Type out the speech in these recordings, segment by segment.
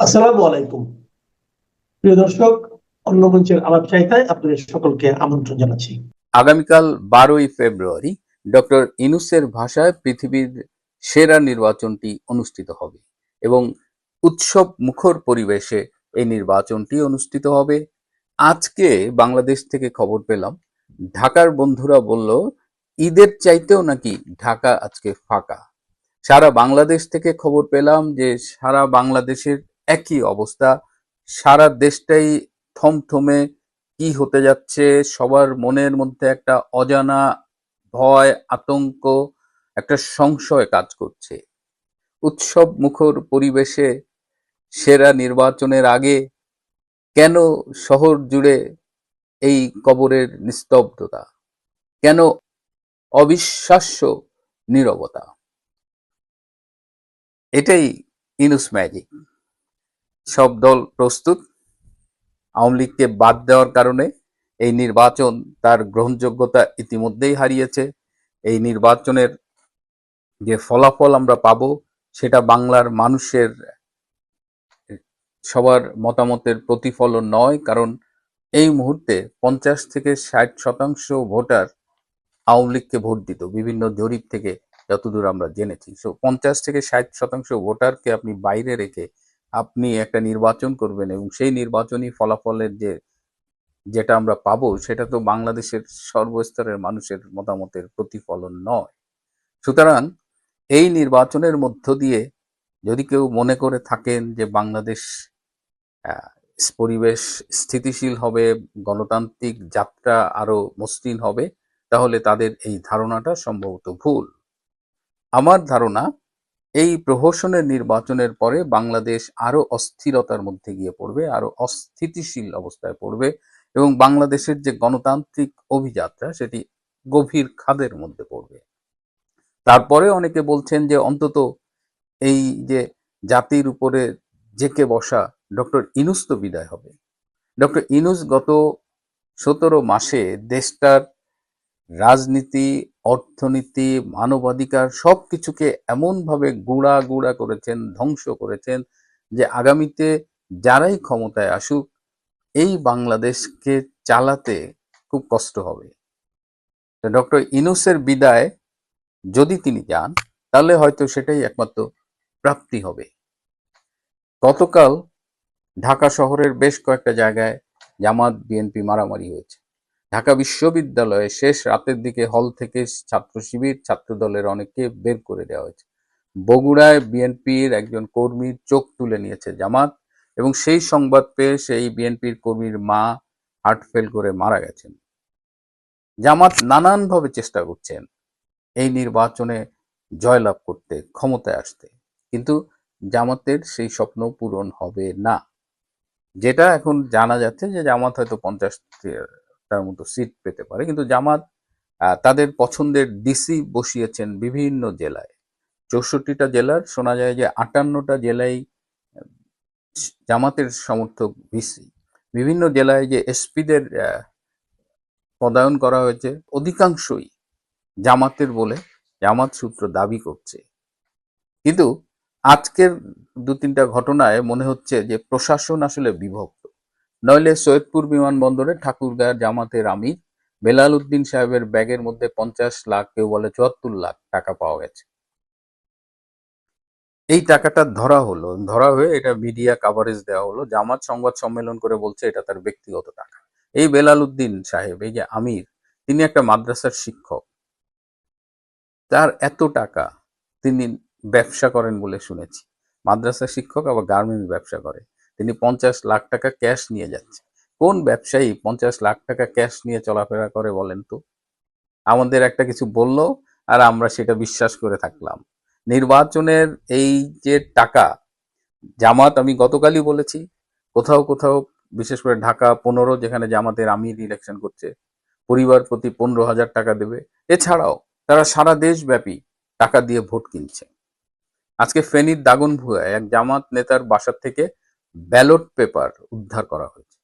আসসালামু আলাইকুম। প্রিয় দর্শক, অন্য মঞ্চের আলাপ চাইতায় আপনাদের সকলকে আমন্ত্রণ জানাচ্ছি। আগামীকাল 12ই ফেব্রুয়ারি ডক্টর ইনুসের ভাষায় পৃথিবীর সেরা নির্বাচনটি অনুষ্ঠিত হবে এবং উৎসব মুখর পরিবেশে এই নির্বাচনটি অনুষ্ঠিত হবে। আজকে বাংলাদেশ থেকে খবর পেলাম, ঢাকার বন্ধুরা বলল ঈদের চাইতেও নাকি ঢাকা আজকে ফাঁকা। সারা বাংলাদেশ থেকে খবর পেলাম যে সারা বাংলাদেশের একই অবস্থা, সারা দেশটাই থমথমে। কি হতে যাচ্ছে সবার মনের মধ্যে একটা অজানা ভয়, আতঙ্ক, একটা সংশয় কাজ করছে। উৎসব মুখর পরিবেশে সেরা নির্বাচনের আগে কেন শহর জুড়ে এই কবরের নিস্তব্ধতা, কেন অবিশ্বাস্য নীরবতা? এটাই ইনুস ম্যাজিক। সব দল প্রস্তুত। আওয়ামী লীগকে বাদ দেওয়ার কারণে এই নির্বাচন তার গ্রহণযোগ্যতা ইতিমধ্যেই হারিয়েছে। এই নির্বাচনের যে ফলাফল আমরা পাবো সেটা বাংলার মানুষের সবার মতামতের প্রতিফলন নয়, কারণ এই মুহূর্তে 50 থেকে 60% ভোটার আওয়ামী লীগকে ভোট দিত বিভিন্ন জরিপ থেকে যতদূর আমরা জেনেছি। 50 থেকে 60% ভোটারকে আপনি বাইরে রেখে আপনি একটা নির্বাচন করবেন এবং সেই নির্বাচনী ফলাফলের যেটা আমরা পাবো সেটা তো বাংলাদেশের সর্বস্তরের মানুষের মতামতের প্রতিফলন নয়। সুতরাং এই নির্বাচনের মধ্য দিয়ে যদি কেউ মনে করে থাকেন যে বাংলাদেশ পরিবেশ স্থিতিশীল হবে, গণতান্ত্রিক যাত্রা আরো মসৃণ হবে, তাহলে তাদের এই ধারণাটা সম্ভবত ভুল। আমার ধারণা এই প্রহসনের নির্বাচনের পরে বাংলাদেশ আরো অস্থিরতার মধ্যে গিয়ে পড়বে, আরো অস্থিতিশীল অবস্থায় পড়বে এবং বাংলাদেশের যে গণতান্ত্রিক অভিযাত্রা সেটি গভীর খাদের মধ্যে পড়বে। তারপরে অনেকে বলছেন যে অন্তত এই যে জাতির উপরে জেকে বসা ডক্টর ইনুস তো বিদায় হবে। ডক্টর ইনুস গত 17 মাসে দেশটার রাজনীতি, অর্থনীতি, মানবাধিকার সবকিছুকে এমনভাবে গুঁড়া গুঁড়া করেছেন, ধ্বংস করেছেন যে আগামীতে যারাই ক্ষমতায় আসুক এই বাংলাদেশকে চালাতে খুব কষ্ট হবে। ডক্টর ইনুসের বিদায় যদি তিনি যান তাহলে হয়তো সেটাই একমাত্র প্রাপ্তি হবে। গতকাল ঢাকা শহরের বেশ কয়েকটা জায়গায় জামাত বিএনপি মারামারি হয়েছে। ঢাকা বিশ্ববিদ্যালয়ে শেষ রাতের দিকে হল থেকে ছাত্র শিবির, ছাত্র দলের অনেককে বের করে দেওয়া হয়েছে। বগুড়ায় বিএনপির একজন কর্মীর চোখ তুলে নিয়েছে জামাত এবং সেই সংবাদ পেয়ে সেই বিএনপির কর্মীর মা হার্ট ফেল করে মারা গেছেন। জামাত নানানভাবে চেষ্টা করছেন এই নির্বাচনে জয়লাভ করতে, ক্ষমতায় আসতে, কিন্তু জামাতের সেই স্বপ্ন পূরণ হবে না। যেটা এখন জানা যাচ্ছে যে জামাত হয়তো 50টার মতো সিট পেতে পারে, কিন্তু জামাত তাদের পছন্দের ডিসি বসিয়েছেন বিভিন্ন জেলায়। 64টা জেলার শোনা যায় যে 58টা জেলায় জামাতের সমর্থক ভিসি। বিভিন্ন জেলায় যে এসপিদের পদায়ন করা হয়েছে অধিকাংশই জামাতের বলে জামাত সূত্র দাবি করছে। কিন্তু আজকের 2-3টা ঘটনায় মনে হচ্ছে যে প্রশাসন আসলে বিভক্ত। নইলে সৈয়দপুর বিমানবন্দরে ঠাকুরগাঁয়ের জামাতের আমির বেলাল উদ্দিন সাহেবের ব্যাগের মধ্যে 50 লাখ, কেউ বলে 74 লাখ টাকা পাওয়া গেছে। এই টাকাটা ধরা হলো, ধরা হয়ে এটা মিডিয়া কাভারেজ দেওয়া হলো। জামাত সংবাদ সম্মেলন করে বলছে এটা তার ব্যক্তিগত টাকা। এই বেলাল উদ্দিন সাহেব, এই যে আমির, তিনি একটা মাদ্রাসার শিক্ষক। তার এত টাকা, তিনি ব্যবসা করেন বলে শুনেছি। মাদ্রাসা শিক্ষক আবার গার্মেন্টস ব্যবসা করে। তিনি 50 লাখ টাকা ক্যাশ নিয়ে যাচ্ছে। কোন ব্যবসায়ী 50 লাখ টাকা ক্যাশ নিয়ে চলাফেরা করে বলেন তো? আমাদের একটা কিছু বলল আর আমরা সেটা বিশ্বাস করে থাকলাম। নির্বাচনের এই যে টাকা, জামাত, আমি গতকালই বলেছি, কোথাও কোথাও বিশেষ করে ঢাকা 15 যেখানে জামাতের আমির ইলেকশন করছে, পরিবার প্রতি 15,000 টাকা দেবে। এছাড়াও তারা সারা দেশব্যাপী টাকা দিয়ে ভোট কিনছে। আজকে ফেনীর দাগনভূঞায় এক জামাত নেতার বাসা থেকে ব্যালট পেপার উদ্ধার করা হয়েছে।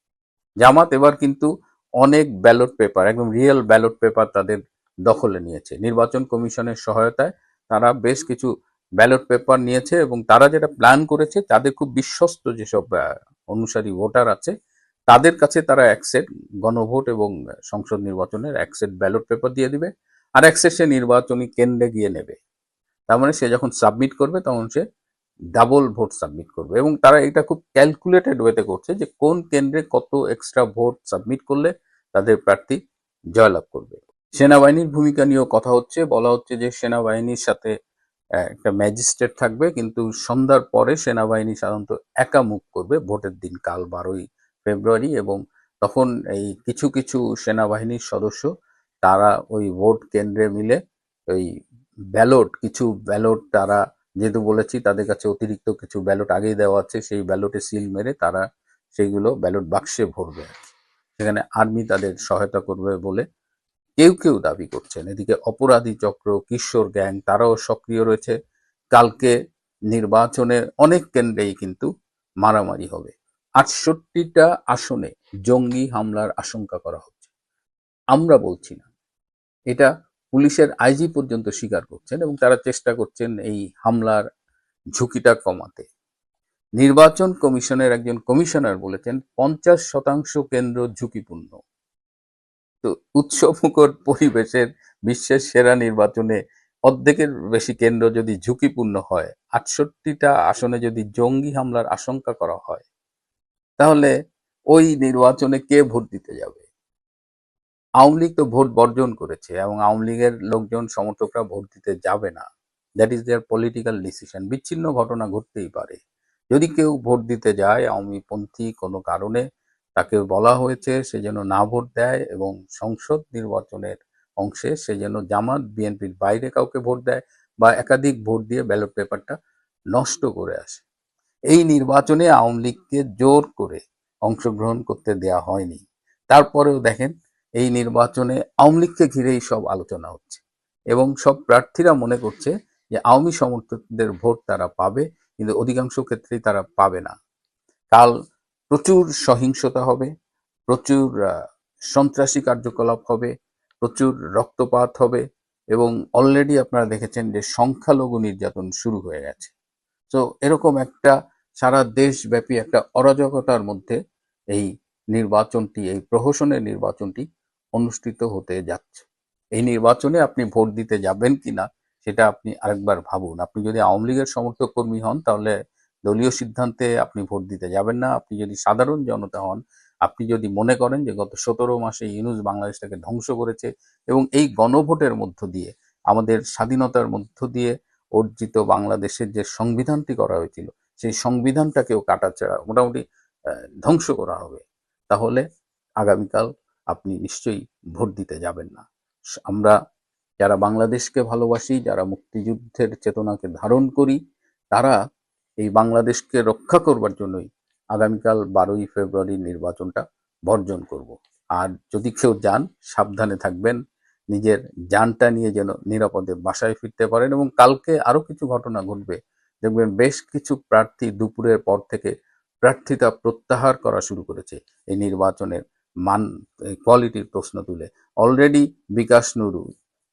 জামাত এবার কিন্তু অনেক ব্যালট পেপার, একদম রিয়েল ব্যালট পেপার তাদের দখলে নিয়েছে। নির্বাচন কমিশনের সহায়তায় তারা বেশ কিছু ব্যালট পেপার নিয়েছে এবং তারা যেটা প্ল্যান করেছে তাদের খুব বিশ্বস্ত যেসব অনুসারী ভোটার আছে তাদের কাছে তারা এক সেট গণভোট এবং সংসদ নির্বাচনের এক সেট ব্যালট পেপার দিয়ে দিবে, আর এক সেট সে নির্বাচনী কেন্দ্রে গিয়ে নেবে। তার মানে সে যখন সাবমিট করবে তখন সে ডাবল ভোট সাবমিট করবে, এবং তারা এটা খুব ক্যালকুলেটেড ওয়েতে করছে যে কোন কেন্দ্রে কত এক্সট্রা ভোট সাবমিট করলে তাদের প্রার্থী জয়লাভ করবে। সেনাবাহিনীর ভূমিকা নিয়েও কথা হচ্ছে, বলা হচ্ছে যে সেনাবাহিনীর সাথে একটা ম্যাজিস্ট্রেট থাকবে, কিন্তু সন্ধ্যার পরে সেনাবাহিনী সাধারণত একা মুভ করবে ভোটের দিন, কাল 12ই ফেব্রুয়ারি, এবং তখন এই কিছু কিছু সেনাবাহিনীর সদস্য তারা ওই ভোট কেন্দ্রে মিলে ওই কিছু ব্যালট তারা, যেহেতু বলেছি তাদের কাছে অতিরিক্ত কিছু ব্যালট আগেই দেওয়া আছে, সেই ব্যালটে সিল মেরে তারা সেইগুলো ব্যালট বাক্সে ভরবে। সেখানে আর্মি তাদের সহায়তা করবে বলে কেউ কেউ দাবি করছেন। এদিকে অপরাধী চক্র, কিশোর গ্যাং তারাও সক্রিয় রয়েছে। কালকে নির্বাচনের অনেক কেন্দ্রেই কিন্তু মারামারি হবে। 68টা আসনে জঙ্গি হামলার আশঙ্কা করা হচ্ছে। আমরা বলছি না, এটা পুলিশের আইজি পর্যন্ত স্বীকার করছেন এবং তারা চেষ্টা করছেন এই হামলার ঝুঁকিটা কমাতে। নির্বাচন কমিশনের একজন কমিশনার বলেছেন 50% কেন্দ্র ঝুঁকিপূর্ণ। তো উৎসবমুখর পরিবেশের বিশ্বের সেরা নির্বাচনে অর্ধেকের বেশি কেন্দ্র যদি ঝুঁকিপূর্ণ হয়, 68টা আসনে যদি জঙ্গি হামলার আশঙ্কা করা হয়, তাহলে ওই নির্বাচনে কে ভোট দিতে যাবে? আওয়ামী লীগ তো ভোট বর্জন করেছে এবং আওয়ামী লীগের লোকজন সমর্থকরা ভোট দিতে যাবে না। That is their political decision. বিচ্ছিন্ন ঘটনা ঘটতেই পারে। যদি কেউ ভোট দিতে যায় আওয়ামী পন্থী কোনো কারণে, তাকে বলা হয়েছে সে যেন না ভোট দেয় এবং সংসদ নির্বাচনের অংশে সে যেন জামাত বিএনপির বাইরে কাউকে ভোট দেয় বা একাধিক ভোট দিয়ে ব্যালট পেপারটা নষ্ট করে আসে। এই নির্বাচনে আওয়ামী লীগকে জোর করে অংশগ্রহণ করতে দেয়া হয়নি। তারপরেও দেখেন এই নির্বাচনে আওয়ামী লীগকে ঘিরেই সব আলোচনা হচ্ছে এবং সব প্রার্থীরা মনে করছে যে আওয়ামী সমর্থকদের ভোট তারা পাবে, কিন্তু অধিকাংশ ক্ষেত্রেই তারা পাবে না। কাল প্রচুর সহিংসতা হবে, প্রচুর সন্ত্রাসী কার্যকলাপ হবে, প্রচুর রক্তপাত হবে এবং অলরেডি আপনারা দেখেছেন যে সংখ্যালঘু নির্যাতন শুরু হয়ে গেছে। তো এরকম একটা সারা দেশব্যাপী একটা অরাজকতার মধ্যে এই নির্বাচনটি, এই প্রহসনের নির্বাচনটি অনুষ্ঠিত হতে যাচ্ছে। এই নির্বাচনে আপনি ভোট দিতে যাবেন কিনা সেটা আপনি আরেকবার ভাবুন। আপনি যদি আওয়ামী লীগের সমর্থক কর্মী হন তাহলে দলীয় সিদ্ধান্তে আপনি ভোট দিতে যাবেন না। আপনি যদি সাধারণ জনতা হন, আপনি যদি মনে করেন যে গত 17 মাসে ইউনূস বাংলাদেশটাকে ধ্বংস করেছে এবং এই গণভোটের মধ্য দিয়ে আমাদের স্বাধীনতার মধ্য দিয়ে অর্জিত বাংলাদেশের যে সংবিধানটি করা হয়েছিল সেই সংবিধানটাকেও কাটাছেঁড়া মোটামুটি ধ্বংস করা হবে, তাহলে আগামীকাল আপনি নিশ্চয়ই ভোট দিতে যাবেন না। আমরা যারা বাংলাদেশকে ভালোবাসি, যারা মুক্তিযুদ্ধের চেতনাকে ধারণ করি, তারা এই বাংলাদেশকে রক্ষা করবার জন্যই আগামীকাল 12ই ফেব্রুয়ারি নির্বাচনটা বর্জন করব। আর যদি কেউ যান, সাবধানে থাকবেন, নিজের জানটা নিয়ে যেন নিরাপদে বাসায় ফিরতে পারেন। এবং কালকে আরো কিছু ঘটনা ঘটবে, দেখবেন বেশ কিছু প্রার্থী দুপুরের পর থেকে প্রার্থিতা প্রত্যাহার করা শুরু করেছে এই নির্বাচনের মান কোয়ালিটির প্রশ্ন তুলে। অলরেডি বিকাশ নুরু,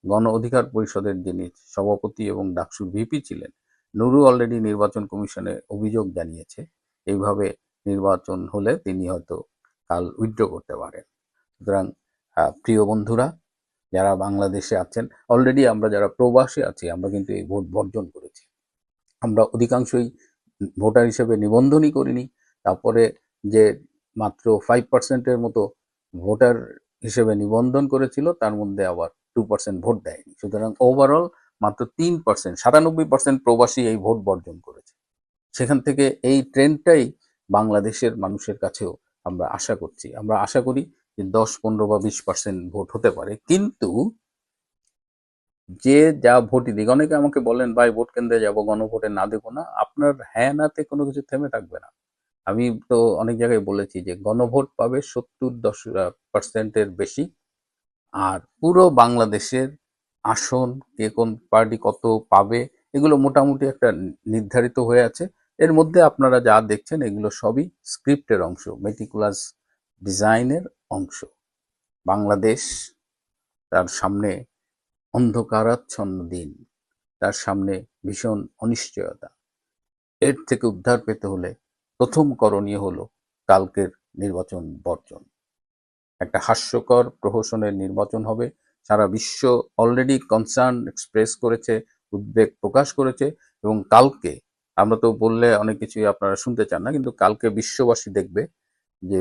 গণ অধিকার পরিষদের যিনি সভাপতি এবং ডাকসুর ভিপি ছিলেন, নুরু অলরেডি নির্বাচন কমিশনে অভিযোগ জানিয়েছে এইভাবে নির্বাচন হলে তিনি হয়তো কাল উইথড্র করতে পারেন। সুতরাং প্রিয় বন্ধুরা, যারা বাংলাদেশে আছেন, অলরেডি আমরা যারা প্রবাসী আছি আমরা কিন্তু এই ভোট বর্জন করেছি। আমরা অধিকাংশই ভোটার হিসেবে নিবন্ধনই করিনি। তারপরে যে মাত্র 5%-এর মতো ভোটার হিসেবে নিবন্ধন করেছিল তার মধ্যে আবার 2% ভোট দেয়নি। সুতরাং ওভারঅল মাত্র 3%, 97% প্রবাসী এই ভোট বর্জন করেছে। সেখান থেকে এই ট্রেন্ডটাই বাংলাদেশের মানুষের কাছেও আমরা আশা করছি। আমরা আশা করি যে 10, 15 বা 20% ভোট হতে পারে, কিন্তু যে যা ভোটই দিক, অনেকে আমাকে বলেন ভাই ভোট কেন্দ্রে যাবো, গণভোটে না দেবো না। আপনার হ্যাঁ নাতে কোনো কিছু থেমে থাকবে না। আমি তো অনেক জায়গায় বলেছি যে গণভোট পাবে 70-10% বেশি, আর পুরো বাংলাদেশের আসন কে কোন পার্টি কত পাবে এগুলো মোটামুটি একটা নির্ধারিত হয়ে আছে। এর মধ্যে আপনারা যা দেখছেন এগুলো সবই স্ক্রিপ্টের অংশ, মেটিকুলাস ডিজাইনের অংশ। বাংলাদেশ তার সামনে অন্ধকারাচ্ছন্ন দিন। তার সামনে ভীষণ অনিশ্চয়তা। এর থেকে উদ্ধার পেতে হলে প্রথম করণীয় হলো কালকের নির্বাচন বর্জন। একটা হাস্যকর প্রহসনের নির্বাচন হবে। সারা বিশ্ব অলরেডি কনসার্ন এক্সপ্রেস করেছে, উদ্বেগ প্রকাশ করেছে, এবং কালকে আমরা তো বললে অনেক কিছুই আপনারা শুনতে চান না, কিন্তু কালকে বিশ্ববাসী দেখবে যে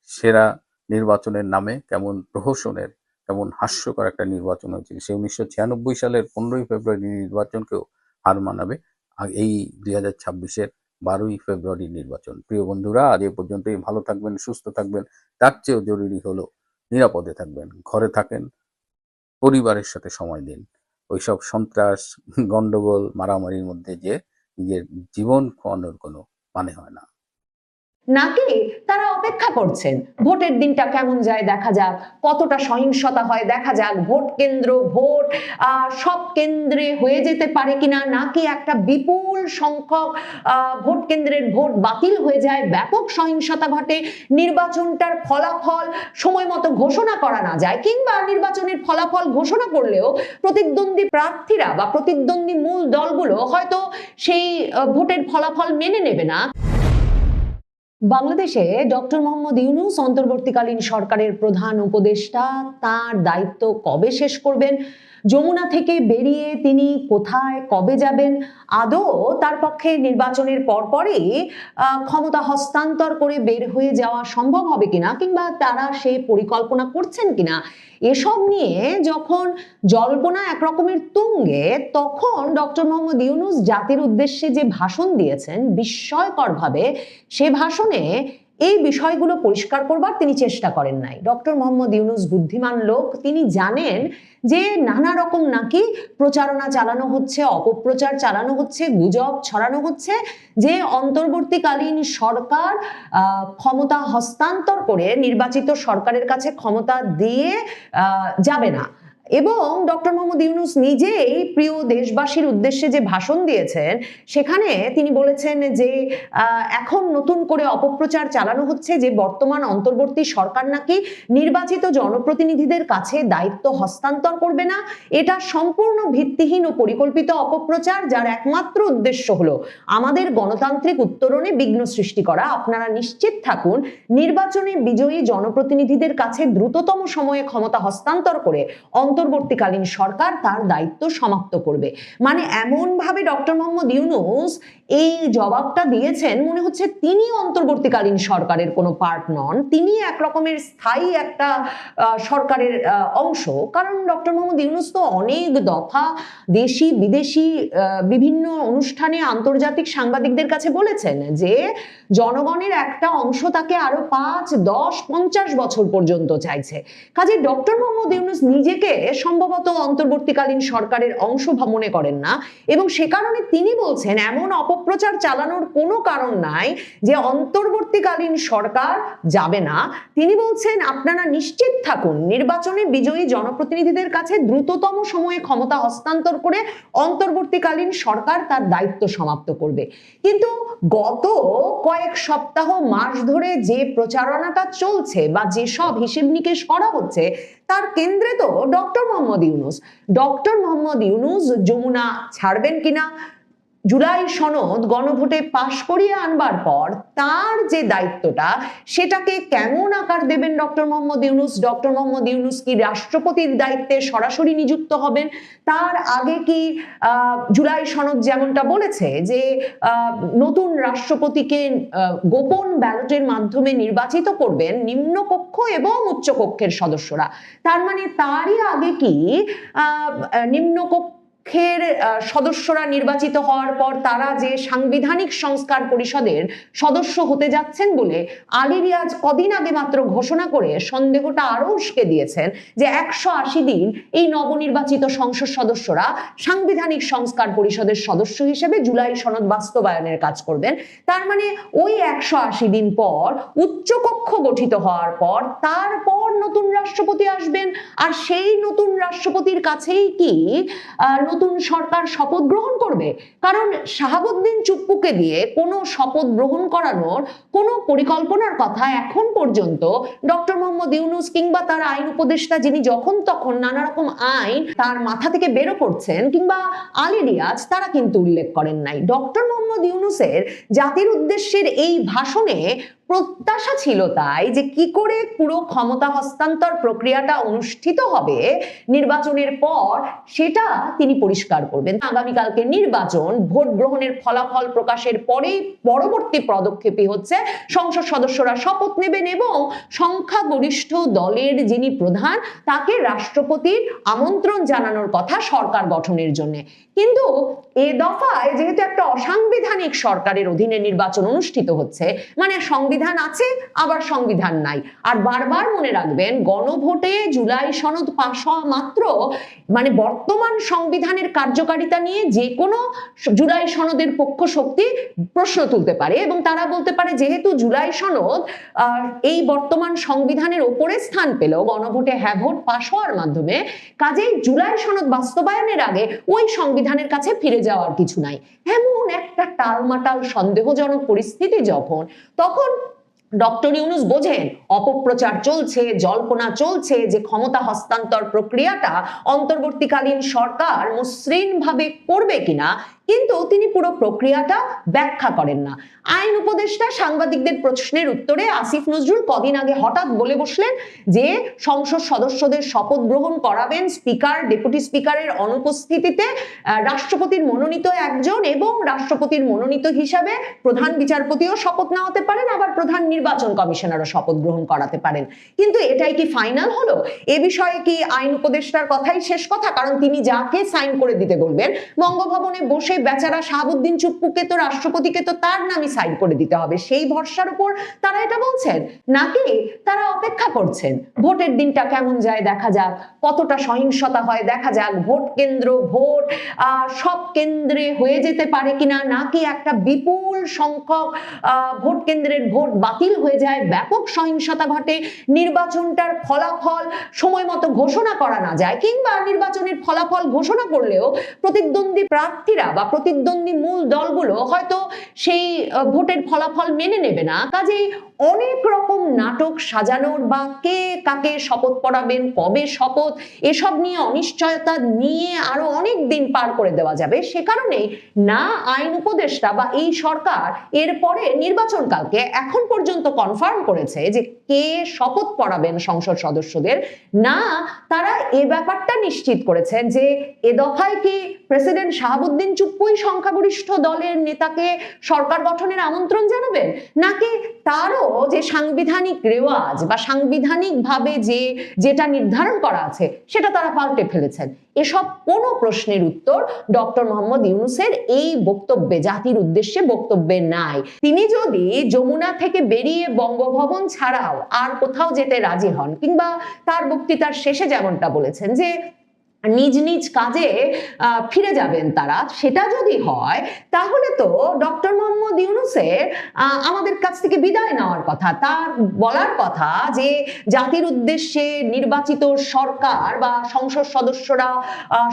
সেরা নির্বাচনের নামে কেমন প্রহসনের, কেমন হাস্যকর একটা নির্বাচন হয়েছিল। সে 1996 সালের 15ই ফেব্রুয়ারি নির্বাচনকেও হার মানাবে আর এই 2026-এর 12ই ফেব্রুয়ারি নির্বাচন। প্রিয় বন্ধুরা, আজ এ পর্যন্তই। ভালো থাকবেন, সুস্থ থাকবেন। তার চেয়েও জরুরি হলো নিরাপদে থাকবেন, ঘরে থাকেন, পরিবারের সাথে সময় দিন। ওইসব সন্ত্রাস, গন্ডগোল, মারামারির মধ্যে যে নিজের জীবন খোয়ানোর কোনো মানে হয় না। নাকি তারা অপেক্ষা করছেন ভোটের দিনটা কেমন যায় দেখা যাক, কতটা সহিংসতা হয় দেখা যাক, ভোট কেন্দ্র ভোট সব কেন্দ্রে হয়ে যেতে পারে কিনা, নাকি একটা বিপুল সংখ্যক ভোট কেন্দ্রের ভোট বাতিল হয়ে যায়, ব্যাপক সহিংসতা ঘটে, নির্বাচনটার ফলাফল সময় মতো ঘোষণা করা না যায়, কিংবা নির্বাচনের ফলাফল ঘোষণা করলেও প্রতিদ্বন্দ্বী প্রার্থীরা বা প্রতিদ্বন্দ্বী মূল দলগুলো হয়তো সেই ভোটের ফলাফল মেনে নেবে না। বাংলাদেশে ডক্টর মোহাম্মদ ইউনূস অন্তর্বর্তীকালীন সরকারের প্রধান উপদেষ্টা তার দায়িত্ব কবে শেষ করবেন, যমুনা থেকে বেরিয়ে তিনি কোথায় কবে যাবেন, আদৌ তার পক্ষে নির্বাচনের পরপরই ক্ষমতা হস্তান্তর করে বের হয়ে যাওয়া সম্ভব হবে কিনা, কিংবা তারা সে পরিকল্পনা করছেন কিনা, এসব নিয়ে যখন জল্পনা একরকমের তুঙ্গে, তখন ডক্টর মোহাম্মদ ইউনূস জাতির উদ্দেশ্যে যে ভাষণ দিয়েছেন বিস্ময়করভাবে, সে ভাষণে এই বিষয়গুলো পরিষ্কার করবার তিনি চেষ্টা করেন নাই। ডক্টর মোহাম্মদ ইউনূস বুদ্ধিমান লোক, তিনি জানেন যে নানা রকম নাকি প্রচারণা চালানো হচ্ছে, অপপ্রচার চালানো হচ্ছে, গুজব ছড়ানো হচ্ছে যে অন্তর্বর্তীকালীন সরকার ক্ষমতা হস্তান্তর করে নির্বাচিত সরকারের কাছে ক্ষমতা দিয়ে যাবে না। এবং ডক্টর মোহাম্মদ ইউনূস নিজেই প্রিয় দেশবাসীর উদ্দেশ্যে যে ভাষণ দিয়েছেন, সেখানে তিনি বলেছেন যে এখন নতুন করে অপপ্রচার চালানো হচ্ছে যে বর্তমান অন্তর্বর্তী সরকার নাকি নির্বাচিত জনপ্রতিনিধিদের কাছে দায়িত্ব হস্তান্তর করবে না। এটা সম্পূর্ণ ভিত্তিহীন ও পরিকল্পিত অপপ্রচার, যার একমাত্র উদ্দেশ্য হলো আমাদের গণতান্ত্রিক উত্তরণে বিঘ্ন সৃষ্টি করা। আপনারা নিশ্চিত থাকুন, নির্বাচনে বিজয়ী জনপ্রতিনিধিদের কাছে দ্রুততম সময়ে ক্ষমতা হস্তান্তর করে অন্তর্বর্তীকালীন সরকার তার দায়িত্ব সমাপ্ত করবে। মানে এমন ভাবে ডক্টর মোহাম্মদ ইউনূস এই জবাবটা দিয়েছেন, মনে হচ্ছে তিনি অন্তর্বর্তীকালীন সরকারের কোনো পার্ট নন, তিনি এক রকমের স্থায়ী একটা সরকারের অংশ। কারণ ডক্টর মোহাম্মদ ইউনূস তো অনেক দফা দেশি বিদেশি বিভিন্ন অনুষ্ঠানে আন্তর্জাতিক সাংবাদিকদের কাছে বলেছেন যে জনগণের একটা অংশ তাকে আরো 5, 10, 50 বছর পর্যন্ত চাইছে। কাজে ডক্টর মোহাম্মদ ইউনূস নিজেকে সম্ভবত অন্তর্বর্তীকালীন সরকারের অংশ মনে করেন না, এবং সে কারণে তিনি বলছেন এমন অপপ্রচার চালানোর কোনো কারণ নাই যে অন্তর্বর্তীকালীন সরকার যাবে না। তিনি বলছেন আপনারা নিশ্চিত থাকুন, নির্বাচনে বিজয়ী জনপ্রতিনিধিদের কাছে দ্রুততম সময়ে ক্ষমতা হস্তান্তর করে অন্তর্বর্তীকালীন সরকার তার দায়িত্ব সমাপ্ত করবে। কিন্তু গত কয়েক সপ্তাহ মাস ধরে যে প্রচারণাটা চলছে বা যেসব হিসেব নিকেশ করা হচ্ছে, তার কেন্দ্রে তো ডক্টর মোহাম্মদ ইউনূস। ডক্টর মোহাম্মদ ইউনূস যমুনা ছাড়বেন কিনা, জুলাই সনদ গণভোটে পাশ করিয়ে আনবার পর তার যে দায়িত্বটা, সেটাকে কেমন আকার দেবেন ডক্টর মোহাম্মদ ইউনূস? ডক্টর মোহাম্মদ ইউনূস কি রাষ্ট্রপতির দায়িত্বে সরাসরি নিযুক্ত হবেন? তার আগে কি জুলাই সনদ যেমনটা বলেছে যে নতুন রাষ্ট্রপতিকে গোপন ব্যালটের মাধ্যমে নির্বাচিত করবেন নিম্নকক্ষ এবং উচ্চকক্ষের সদস্যরা, তার মানে তারই আগে কি নিম্নকক্ষ সদস্যরা নির্বাচিত হওয়ার পর তারা যে সাংবিধানিক সংস্কার পরিষদের সদস্য হতে যাচ্ছেন বলে আলী রিয়াজ কদিন আগে মাত্র ঘোষণা করে সন্দেহটা আরো উস্কে দিয়েছেন যে 180 দিন এই নবনির্বাচিত সংসদ সদস্যরা সাংবিধানিক সংস্কার পরিষদের সদস্য হিসেবে জুলাই সনদ বাস্তবায়নের কাজ করবেন। তার মানে ওই 180 দিন পর উচ্চকক্ষ গঠিত হওয়ার পর তারপর নতুন রাষ্ট্রপতি আসবেন, আর সেই নতুন রাষ্ট্রপতির কাছেই কি নতুন সরকার শপথ গ্রহণ করবে? কারণ শাহাবুদ্দিন চুপ্পুকে দিয়ে কোনো শপথ গ্রহণ করানোর কোনো পরিকল্পনার কথা এখন পর্যন্ত ডক্টর মোহাম্মদ ইউনূস কিংবা তার আইন উপদেষ্টা, যিনি যখন তখন নানা রকম আইন তার মাথা থেকে বেরো করছেন, কিংবা আলী রিয়াজ, তারা কিন্তু উল্লেখ করেন নাই। ডক্টর মোহাম্মদ ইউনূসের জাতির উদ্দেশ্যের এই ভাষণে প্রত্যাশা ছিল তাই যে কি করে পুরো ক্ষমতা হস্তান্তর প্রক্রিয়াটা অনুষ্ঠিত হবে নির্বাচনের পর সেটা তিনি পরিষ্কার করবেন। আগামীকালকে নির্বাচন, ভোট গ্রহণের ফলাফল প্রকাশের পরেই পরবর্তী পদক্ষেপই হচ্ছে সংসদ সদস্যরা শপথ নেবেন এবং সংখ্যাগরিষ্ঠ দলের যিনি প্রধান তাকে রাষ্ট্রপতির আমন্ত্রণ জানানোর কথা সরকার গঠনের জন্য। কিন্তু এ দফায় যেহেতু একটা অসাংবিধানিক সরকারের অধীনে নির্বাচন অনুষ্ঠিত হচ্ছে, মানে সংবিধান আছে আবার সংবিধান নাই। আর বারবার মনে রাখবেন, গণভোটে জুলাই সনদ পাশ হওয়া মাত্র মানে বর্তমান সংবিধানের কার্যকারিতা নিয়ে যে কোনো জুলাই সনদের পক্ষ শক্তি প্রশ্ন তুলতে পারে এবং তারা বলতে পারে যেহেতু জুলাই সনদ এই বর্তমান সংবিধানের ওপরে স্থান পেল গণভোটে হ্যাঁ ভোট পাশ হওয়ার মাধ্যমে, কাজেই জুলাই সনদ বাস্তবায়নের আগে ওই সংবিধানের কাছে ফিরে যাওয়ার কিছু নাই। এমন একটা টালমাটাল সন্দেহজনক পরিস্থিতি যখন, তখন ডক্টর ইউনূস বোঝেন অপপ্রচার চলছে, জল্পনা চলছে যে ক্ষমতা হস্তান্তর প্রক্রিয়াটা অন্তর্বর্তীকালীন সরকার মসৃণভাবে করবে কিনা, কিন্তু তিনি পুরো প্রক্রিয়াটা ব্যাখ্যা করেন না। আইন উপদেষ্টা সাংবাদিকদের প্রশ্নের উত্তরে আসিফ নজরুল কদিন আগে হঠাৎ বলে বসলেন যে সংসদ সদস্যদের শপথ গ্রহণ করাবেন স্পিকার, ডেপুটি স্পিকারের অনুপস্থিতিতে, রাষ্ট্রপতির মনোনীত একজন এবং রাষ্ট্রপতির মনোনীত হিসাবে প্রধান বিচারপতিও শপথ নেওয়াতে পারেন, আবার প্রধান নির্বাচন কমিশনারও শপথ গ্রহণ করাতে পারেন। কিন্তু এটাই কি ফাইনাল হলো? এ বিষয়ে কি আইন উপদেষ্টার কথাই শেষ কথা? কারণ তিনি যাকে সাইন করে দিতে বলবেন, বঙ্গভবনে বসে বেচারা শাহাবুদ্দিন চুপ্পুকে তো, রাষ্ট্রপতিকে তো তার নামই সাইন করে দিতে হবে, সেই ভরসার উপর তারা এটা বলছেন, নাকি তারা অপেক্ষা করছেন ভোটের দিনটা কেমন যায় দেখা যাক, কতটা সহিংসতা হয় দেখা যাক, ভোট কেন্দ্র, ভোট সব কেন্দ্রে হয়ে যেতে পারে কিনা, নাকি একটা বিপুল সংখ্যক ভোট কেন্দ্রের ভোট বাতিল হয়ে যায়, ব্যাপক সহিংসতা ঘটে, নির্বাচনটার ফলাফল সময় মতো ঘোষণা করা না যায়, কিংবা নির্বাচনের ফলাফল ঘোষণা করলেও প্রতিদ্বন্দ্বী প্রার্থীরা বা প্রতিদ্বন্দ্বী মূল দলগুলো হয়তো সেই ভোটের ফলাফল মেনে নেবে না। কাজেই অনেক রকম নাটক সাজানোর বা কে কাকে শপথ পড়াবেন, কবে শপথ, এসব নিয়ে অনিশ্চয়তা নিয়ে আরো অনেক দিন পার করে দেওয়া যাবে। সে কারণেই না আইন উপদেষ্টা বা এই সরকার এরপরে নির্বাচনকালকে এখন পর্যন্ত কনফার্ম করেছে যে কে শপথ পড়াবেন সংসদ সদস্যদের, না তারা এ ব্যাপারটা নিশ্চিত করেছেন যে এ দফায় কি প্রেসিডেন্ট শাহাবুদ্দিন চুপ্পুই সংখ্যাগরিষ্ঠ দলের নেতাকে সরকার গঠনের আমন্ত্রণ জানাবেন, নাকি তারও যে সাংবিধানিক রেওয়াজ বা সাংবিধানিক ভাবে যেটা নির্ধারণ করা আছে সেটা তারা পাল্টে ফেলেছেন। এসব কোনো প্রশ্নের উত্তর ডক্টর মোহাম্মদ ইউনূসের এই বক্তব্যে, জাতির উদ্দেশ্যে বক্তব্যে নাই। তিনি যদি যমুনা থেকে বেরিয়ে বঙ্গভবন ছাড়াও আর কোথাও যেতে রাজি হন, কিংবা তার বক্তৃতার শেষে যেমনটা বলেছেন যে নিজ নিজ কাজে ফিরে যাবেন তারা, সেটা যদি হয় তাহলে তো ডক্টর মোহাম্মদ ইউনূসের আমাদের কাছ থেকে বিদায় নেওয়ার কথা, তার বলার কথা যে জাতির উদ্দেশ্যে নির্বাচিত সরকার বা সংসদ সদস্যরা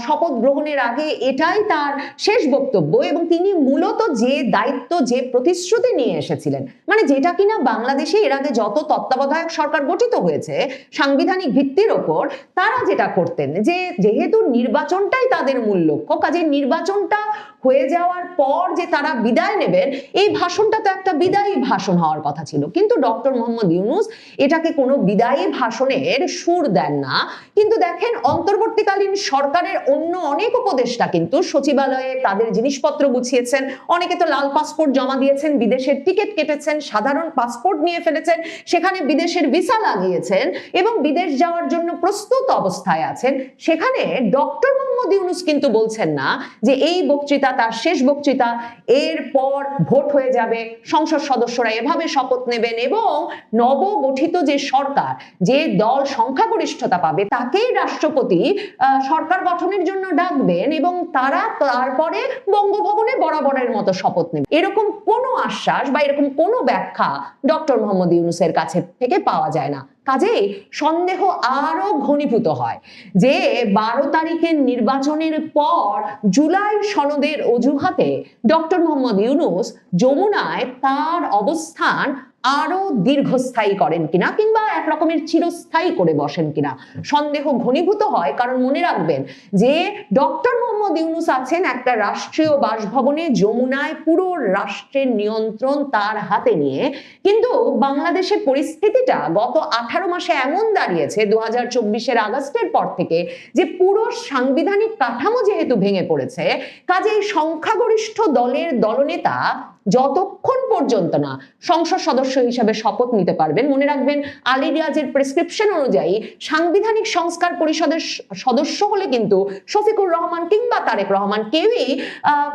শপথ গ্রহণের আগে এটাই তার শেষ বক্তব্য এবং তিনি মূলত যে দায়িত্ব, যে প্রতিশ্রুতি নিয়ে এসেছিলেন, মানে যেটা কিনা বাংলাদেশে এর আগে যত তত্ত্বাবধায়ক সরকার গঠিত হয়েছে সাংবিধানিক ভিত্তির ওপর, তারা যেটা করতেন যে যেহেতু নির্বাচনটাই তাদের মূল লক্ষ্য, কাজে নির্বাচনটা হয়ে যাওয়ার পর যে তারা বিদায় নেবেন, এই ভাষণটা তো একটা বিদায়ী ভাষণ হওয়ার কথা ছিল। কিন্তু ডক্টর মোহাম্মদ ইউনূস এটাকে কোনো বিদায়ী ভাষণের সুর দেন না। কিন্তু দেখেন, অন্তর্বর্তীকালীন সরকারের অন্য অনেক উপদেষ্টা কিন্তু সচিবালয়ে তাদের জিনিসপত্র গুছিয়েছেন, অনেকে তো লাল পাসপোর্ট জমা দিয়েছেন, বিদেশের টিকিট কেটেছেন, সাধারণ পাসপোর্ট নিয়ে ফেলেছেন, সেখানে বিদেশের ভিসা লাগিয়েছেন এবং বিদেশ যাওয়ার জন্য প্রস্তুত অবস্থায় আছেন। সেখানে ডক্টর মোহাম্মদ ইউনূস কিন্তু বলছেন না যে এই বক্তৃতা তার শেষ বক্তৃতা, এরপর ভোট হয়ে যাবে, সংসদ সদস্যরা এভাবে শপথ নেবেন এবং নবগঠিত যে সরকার, যে দল সংখ্যাগরিষ্ঠতা পাবে তাকেই রাষ্ট্রপতি সরকার গঠনের জন্য ডাকবেন এবং তারা তারপরে বঙ্গভবনে বরাবরের মতো শপথ নেবে। এরকম কোনো আশ্বাস বা এরকম কোনো ব্যাখ্যা ডক্টর মোহাম্মদ ইউনূসের কাছে থেকে পাওয়া যায় না। কাজেই সন্দেহ আরো ঘনীভূত হয় যে 12 তারিখের নির্বাচনের পর জুলাই সনদের অজুহাতে ডক্টর মোহাম্মদ ইউনূস যমুনায় তার অবস্থান আরো দীর্ঘস্থায়ী করেন কিনা কিংবা এক রকমের চিরস্থায়ী করে বসেন কিনা সন্দেহ ঘনীভূত হয়। কারণ মনে রাখবেন যে ডক্টর মোহাম্মদ ইউনূস আছেন একটা রাষ্ট্রীয় বাসভবনে যমুনায়, পুরো রাষ্ট্রের নিয়ন্ত্রণ তার হাতে নিয়ে। কিন্তু বাংলাদেশের পরিস্থিতিটা গত 18 মাসে এমন দাঁড়িয়েছে 2024-এর আগস্টের পর থেকে যে পুরো সাংবিধানিক কাঠামো যেহেতু ভেঙে পড়েছে, কাজেই সংখ্যাগরিষ্ঠ দলের দলনেতা যতক্ষণ পর্যন্ত না সংসদ সদস্য হিসেবে শপথ নিতে পারবেন, মনে রাখবেন আলী রিয়াজের প্রেসক্রিপশন অনুযায়ী সাংবিধানিক সংস্কার পরিষদের সদস্য হলে কিন্তু শফিকুর রহমান কিংবা তারেক রহমান কেউই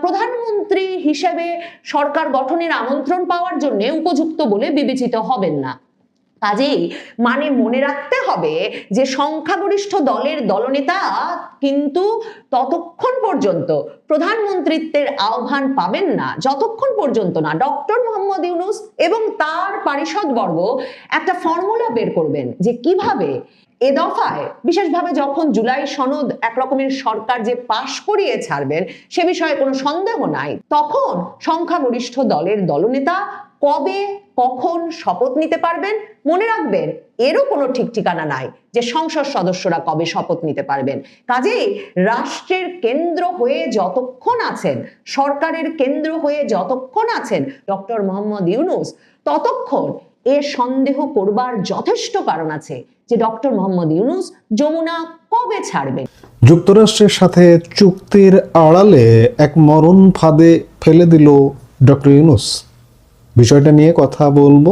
প্রধানমন্ত্রী হিসেবে সরকার গঠনের আমন্ত্রণ পাওয়ার জন্য উপযুক্ত বলে বিবেচিত হবেন না। কাজেই মানে মনে রাখতে হবে যে সংখ্যাগরিষ্ঠ দলের দলনেতা কিন্তু ততক্ষণ পর্যন্ত প্রধানমন্ত্রিত্বের আহ্বান পাবেন না যতক্ষণ পর্যন্ত না ডক্টর মোহাম্মদ ইউনূস এবং তার পারিষদবর্গ একটা ফর্মুলা বের করবেন যে কিভাবে এ দফায়, বিশেষভাবে যখন জুলাই সনদ এক রকমের সরকার যে পাশ করিয়ে ছাড়বেন সে বিষয়ে কোনো সন্দেহ নাই, তখন সংখ্যাগরিষ্ঠ দলের দলনেতা কবে কখন শপথ নিতে পারবেন। মনে রাখবেন এরও কোনো ঠিক ঠিকানা নাই যে সংসদ সদস্যরা কবে শপথ নিতে পারবেন। কাজেই রাষ্ট্রের কেন্দ্র হয়ে যতক্ষণ আছেন, সরকারের কেন্দ্র হয়ে যতক্ষণ আছেন ডক্টর মোহাম্মদ ইউনূস, ততক্ষণ এ সন্দেহ করবার যথেষ্ট কারণ আছে যে ডক্টর মোহাম্মদ ইউনূস যমুনা কবে ছাড়বেন। যুক্তরাষ্ট্রের সাথে চুক্তির আড়ালে এক মরণ ফাঁদে ফেলে দিল ডক্টর ইউনূস। বিষয়টা নিয়ে কথা বলবো।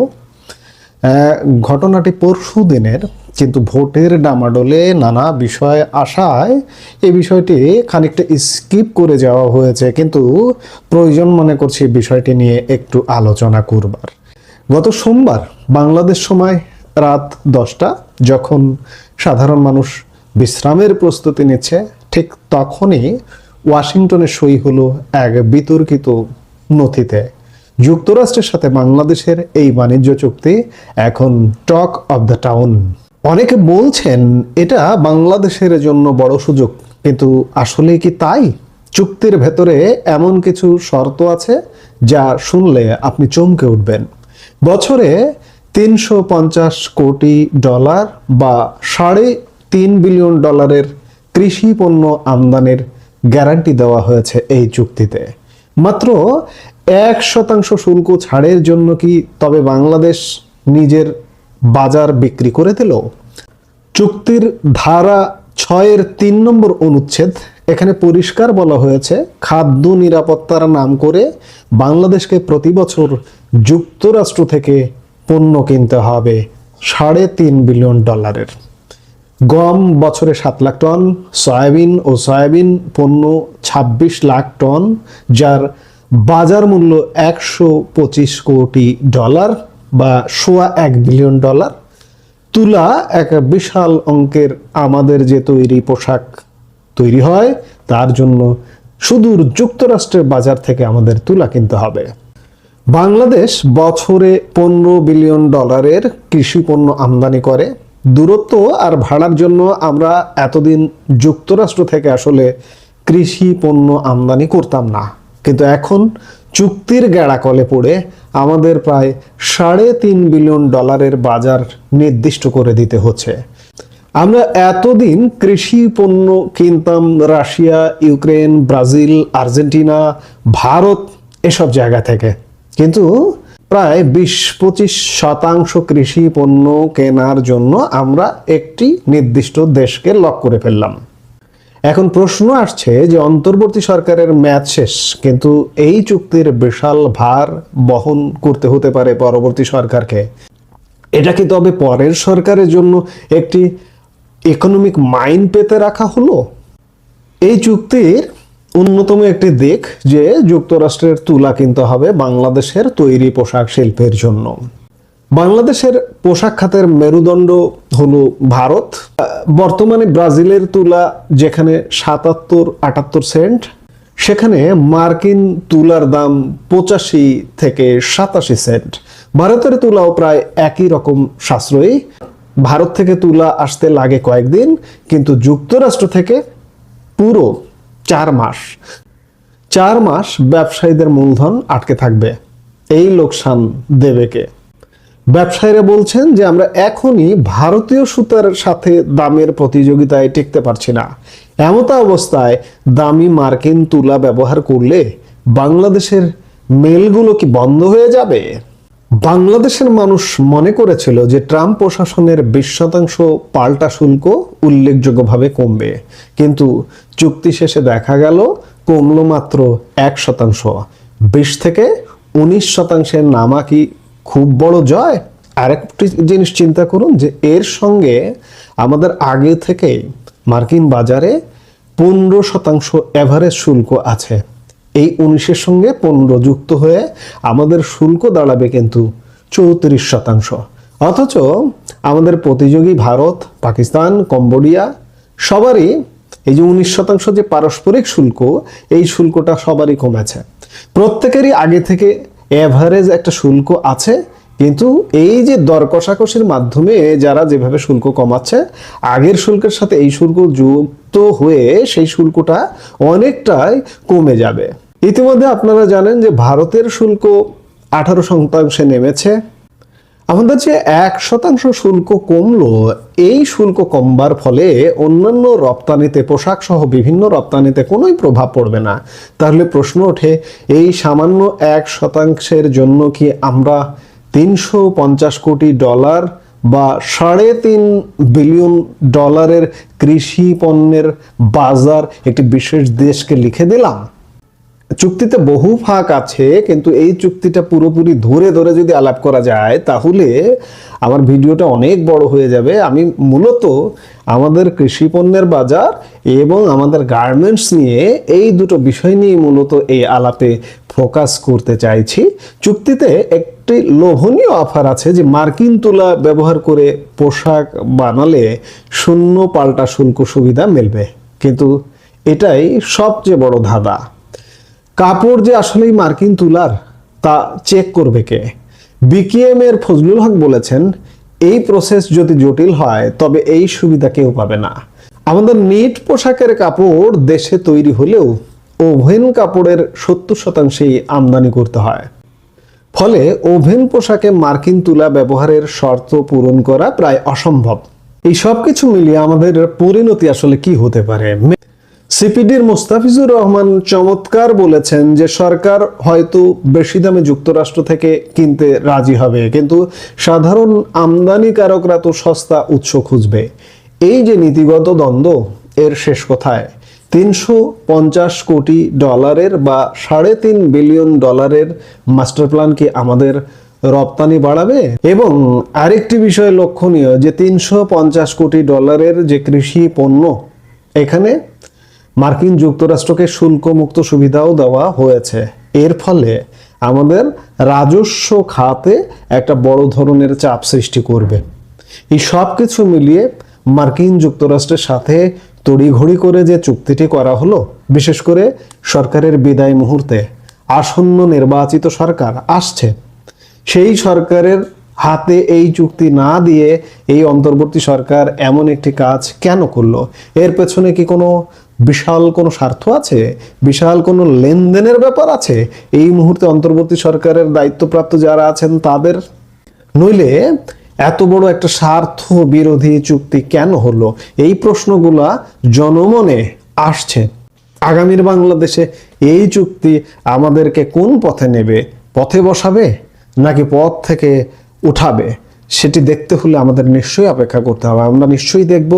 ঘটনাটি পরশু দিনের, কিন্তু ভোটের ডামাডোলে নানা বিষয় আসায় এই বিষয়টি খানিকটা স্কিপ করে যাওয়া হয়েছে, কিন্তু প্রয়োজন মনে করছি বিষয়টি নিয়ে একটু আলোচনা করবার। গত সোমবার বাংলাদেশ সময় রাত 10টা যখন সাধারণ মানুষ বিশ্রামের প্রস্তুতি নিচ্ছে, ঠিক তখনই ওয়াশিংটনে সই হলো এক বিতর্কিত নথিতে। যুক্তরাষ্ট্রের সাথে বাংলাদেশের এই বাণিজ্য চুক্তি এখন টক অব দ্য টাউন। অনেকে বলছেন এটা বাংলাদেশের জন্য বড় সুযোগ, কিন্তু আসলে কি তাই? চুক্তির ভেতরে এমন কিছু শর্ত আছে যা শুনলে আপনি চমকে উঠবেন। বছরে $350 কোটি বা $3.5 বিলিয়ন কৃষি পণ্য আমদানির গ্যারান্টি দেওয়া হয়েছে এই চুক্তিতে। মাত্র 1% শুল্ক ছাড়ের জন্য কি তবে বাংলাদেশ নিজের বাজার বিক্রি করে দিল? চুক্তির ধারা 6-এর 3 নম্বর অনুচ্ছেদ এখানে পরিষ্কার বলা হয়েছে, খাদ্য নিরাপত্তার নাম করে বাংলাদেশকে প্রতি বছর যুক্তরাষ্ট্র থেকে পণ্য কিনতে হবে $3.5 বিলিয়ন। গম বছরে 7 লাখ টন, সয়াবিন পণ্য 26 লাখ টন, যার বাজার মূল্য $125 কোটি বা $1.25 বিলিয়ন। তুলা এক বিশাল অঙ্কের আমাদের যে তৈরি পোশাক তৈরি হয় তার জন্য সুদূর যুক্তরাষ্ট্রের বাজার থেকে আমাদের তুলা কিনতে হবে। বাংলাদেশ বছরে $15 বিলিয়ন কৃষি পণ্য আমদানি করে। দূরত্ব আর ভাড়ার জন্য আমরা এতদিন যুক্তরাষ্ট্র থেকে আসলে কৃষি পণ্য আমদানি করতাম না, কিন্তু এখন চুক্তির গ্যাড়াকলে পড়ে আমাদের প্রায় $3.5 বিলিয়ন বাজার নির্দিষ্ট করে দিতে হচ্ছে। আমরা এতদিন কৃষি পণ্য কিনতাম Russia, Ukraine, Brazil, Argentina, Bharat এসব জায়গা থেকে, কিন্তু প্রায় 20-25% কৃষি পণ্য কেনার জন্য আমরা একটি নির্দিষ্ট দেশকে লক করে ফেললাম। এখন প্রশ্ন আসছে যে অন্তর্বর্তী সরকারের মেয়াদ শেষ, কিন্তু এই চুক্তির বিশাল ভার বহন করতে হতে পারে পরবর্তী সরকারকে। এটা কি তবে পরের সরকারের জন্য একটি ইকোনমিক মাইন পেতে রাখা হলো? এই চুক্তির অন্যতম একটি দিক যে যুক্তরাষ্ট্রের তুলা কিনতে হবে বাংলাদেশের তৈরি পোশাক শিল্পের জন্য। বাংলাদেশের পোশাক খাতের মেরুদণ্ড হলো ভারত। বর্তমানে ব্রাজিলের তুলা যেখানে 77-78 সেন্ট, সেখানে মার্কিন তুলার দাম 85 থেকে 87 সেন্ট। ভারতের তুলাও প্রায় একই রকম সাশ্রয়ী। ভারত থেকে তুলা আসতে লাগে কয়েকদিন, কিন্তু যুক্তরাষ্ট্র থেকে পুরো 4 মাস। 4 মাস ব্যবসায়ীদের মূলধন আটকে থাকবে। এই লোকসান দেবে কে? ব্যবসায়ীরা বলছেন যে আমরা এখনই ভারতীয় সুতার সাথে দামের প্রতিযোগিতায় টিকতে পারছি না। এমত অবস্থায় দামি মার্কিন তুলা ব্যবহার করলে বাংলাদেশের মেলগুলো কি বন্ধ হয়ে যাবে? বাংলাদেশের মানুষ মনে করেছিল যে ট্রাম্প প্রশাসনের 20% পাল্টা শুল্ক উল্লেখযোগ্যভাবে কমবে, কিন্তু চুক্তি শেষে দেখা গেল কমলো মাত্র 1%। 20 থেকে 19% নামা কি খুব বড় জয়? আরেকটি জিনিস চিন্তা করুন যে এর সঙ্গে আমাদের আগে থেকে মার্কিন বাজারে 15% এভারেজ শুল্ক আছে। এই 19-এর সঙ্গে 15 যুক্ত হয়ে আমাদের শুল্ক দাঁড়াবে কিন্তু 34%। অথচ আমাদের প্রতিযোগী ভারত, পাকিস্তান, কম্বোডিয়া সবারই এই যে 19% যে পারস্পরিক শুল্ক, এই শুল্কটা সবারই কমেছে। প্রত্যেকেরই আগে থেকে এভারেজ একটা শুল্ক আছে, কিন্তু এই যে দর কষাকষির মাধ্যমে যারা যেভাবে শুল্ক কমাচ্ছে, আগের শুল্কের সাথে এই শুল্ক যুক্ত হয়ে সেই শুল্কটা অনেকটাই কমে যাবে। ইতিমধ্যে আপনারা জানেন যে ভারতের শুল্ক 18% নেমেছে। আমাদের যে 1% শুল্ক কমলো, এই শুল্ক কমবার ফলে অন্যান্য রপ্তানিতে, পোশাক সহ বিভিন্ন রপ্তানিতে কোনোই প্রভাব পড়বে না। তাহলে প্রশ্ন ওঠে, এই সামান্য 1%-এর জন্য কি আমরা $350 কোটি বা $3.5 বিলিয়ন কৃষি পণ্যের বাজার একটি বিশেষ দেশকে লিখে দিলাম? চুক্তিতে বহু ফাঁক আছে, কিন্তু এই চুক্তিটা পুরোপুরি ধরে ধরে যদি আলাপ করা যায় তাহলে আমার ভিডিওটা অনেক বড় হয়ে যাবে। আমি মূলত আমাদের কৃষি পণ্যের বাজার এবং আমাদের গার্মেন্টস নিয়ে, এই দুটো বিষয় নিয়ে মূলত এই আলাপে ফোকাস করতে চাইছি। চুক্তিতে একটি লোভনীয় অফার আছে যে মার্কিন তুলা ব্যবহার করে পোশাক বানালে শূন্য পাল্টা শুল্ক সুবিধা মিলবে, কিন্তু এটাই সবচেয়ে বড় ধাঁধা। কাপড় যে আসলেই মার্কিন তুলার তা চেক করবে কে? বিকেএম এর ফজলুল হক বলেছেন, এই প্রসেস যদি জটিল হয় তবে এই সুবিধা কেউ পাবে না। আমাদের নিট পোশাকের কাপড় দেশে তৈরি হলেও ওভেন কাপড়ের 70% আমদানি করতে হয়। ফলে ওভেন পোশাকে মার্কিন তুলা ব্যবহারের শর্ত পূরণ করা প্রায় অসম্ভব। এই সব কিছু মিলিয়ে আমাদের পরিণতি আসলে কি হতে পারে? সিপিডির মুস্তাফিজুর রহমান চমৎকার বলেছেন যে সরকার হয়তো বেশি দামে যুক্তরাষ্ট্র থেকে কিনতে রাজি হবে, কিন্তু সাধারণ আমদানিকারকরা তো সস্তা উৎস খুঁজবে। এই যে নীতিগত দ্বন্দ্ব, এর শেষ কোথায়? $350 কোটি বা $3.5 বিলিয়ন মাস্টার প্ল্যান কি আমাদের রপ্তানি বাড়াবে? এবং আরেকটি বিষয় লক্ষণীয় যে $350 কোটি যে কৃষি পণ্য, এখানে মার্কিন যুক্তরাষ্ট্রকে শুল্কমুক্ত সুবিধাও দেওয়া হয়েছে। এর ফলে আমাদের রাজস্ব খাতে একটা বড় ধরনের চাপ সৃষ্টি করবে। এই সব কিছু মিলিয়ে মার্কিন যুক্তরাষ্ট্রের সাথে তড়িঘড়ি করে যে চুক্তিটি করা হলো, বিশেষ করে সরকারের বিদায় মুহূর্তে, আসন্ন নির্বাচিত সরকার আসছে, সেই সরকারের হাতে এই চুক্তি না দিয়ে এই অন্তর্বর্তী সরকার এমন একটি কাজ কেন করলো? এর পেছনে কি কোনো বিশাল কোনো স্বার্থ আছে? বিশাল কোনো লেনদেনের ব্যাপার আছে এই মুহূর্তে অন্তর্বর্তী সরকারের দায়িত্বপ্রাপ্ত যারা আছেন তাদের? নইলে এত বড় একটা স্বার্থ বিরোধী চুক্তি কেন হলো? এই প্রশ্নগুলা জনমনে আসছে। আগামীর বাংলাদেশে এই চুক্তি আমাদেরকে কোন পথে নেবে? পথে বসাবে নাকি পথ থেকে উঠাবে? সেটি দেখতে হলে আমাদের নিশ্চয়ই অপেক্ষা করতে হবে। আমরা নিশ্চয়ই দেখব।